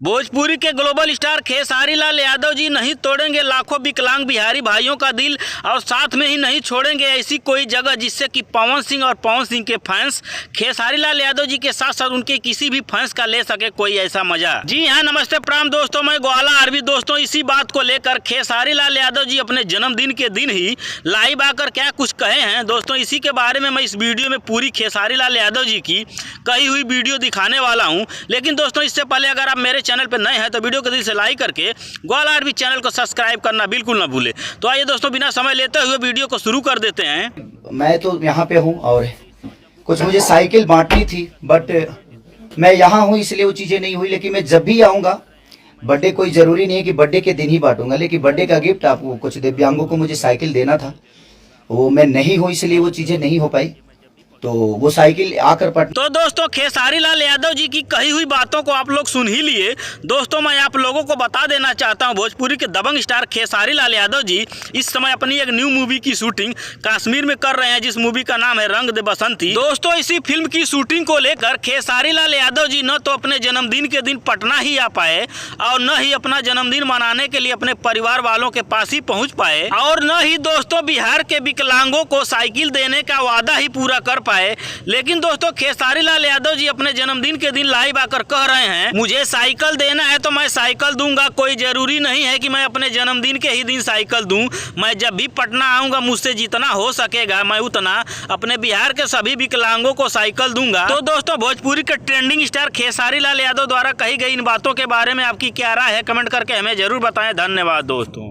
भोजपुरी के global star Khesari Lal Yadav ji नहीं तोड़ेंगे लाखों विकलांग बिहारी भाइयों का दिल, और साथ में ही नहीं छोड़ेंगे ऐसी कोई जगह जिससे कि पवन सिंह और पवन सिंह के फैंस खेसारी लाल यादव जी के साथ साथ उनके किसी भी फैंस का ले सके कोई ऐसा मजा। जी हाँ, नमस्ते प्रणाम दोस्तों, मैं ग्वाला आरबी। दोस्तों, इसी बात को लेकर खेसारी लाल यादव जी अपने जन्मदिन के दिन ही लाइव आकर क्या कुछ कहे हैं दोस्तों, इसी के बारे में मैं इस वीडियो में पूरी खेसारी लाल यादव जी की कही हुई वीडियो दिखाने वाला हूं। लेकिन दोस्तों, इससे पहले अगर आप मेरे चैनल पर नए हैं तो वीडियो को दिल से लाइक करके ग्वाला आरबी चैनल को सब्सक्राइब करना बिल्कुल ना भूले। तो आइए दोस्तों, बिना समय लेते हुए वीडियो को शुरू कर देते हैं। मैं तो यहाँ पे हूँ और कुछ मुझे साइकिल बांटनी थी, बट मैं यहाँ हूँ इसलिए वो चीज़ें नहीं हुई। लेकिन मैं जब भी आऊँगा, बर्थडे कोई ज़रूरी नहीं है कि बर्थडे के दिन ही बांटूंगा, लेकिन बर्थडे का गिफ्ट आपको कुछ दिव्यांगों को मुझे साइकिल देना था, वो मैं नहीं हूँ इसलिए वो चीज़ें नहीं हो पाई, तो वो साइकिल आकर पट। तो दोस्तों, खेसारी लाल यादव जी की कही हुई बातों को आप लोग सुन ही लिए। दोस्तों, मैं आप लोगों को बता देना चाहता हूं, भोजपुरी के दबंग स्टार खेसारी लाल यादव जी इस समय अपनी एक न्यू मूवी की शूटिंग कश्मीर में कर रहे हैं, जिस मूवी का नाम है रंग दे बसंती। दोस्तों, इसी फिल्म की शूटिंग को लेकर खेसारी लाल यादव जी न तो अपने जन्मदिन के दिन पटना ही आ पाए और न ही अपना जन्मदिन मनाने के लिए अपने परिवार वालों के पास ही पहुँच पाए, और न ही दोस्तों बिहार के विकलांगों को साइकिल देने का वादा ही पूरा कर पाए। लेकिन दोस्तों, खेसारी लाल यादव जी अपने जन्मदिन के दिन लाइव आकर कह रहे हैं, मुझे साइकिल देना है तो मैं साइकिल दूंगा, कोई जरूरी नहीं है कि मैं अपने जन्मदिन के ही दिन साइकिल दूं। मैं जब भी पटना आऊंगा, मुझसे जितना हो सकेगा मैं उतना अपने बिहार के सभी विकलांगों को साइकिल दूंगा। तो दोस्तों, भोजपुरी के ट्रेंडिंग स्टार खेसारी लाल यादव द्वारा कही गई इन बातों के बारे में आपकी क्या राय है, कमेंट करके हमें जरूर बताएं। धन्यवाद दोस्तों।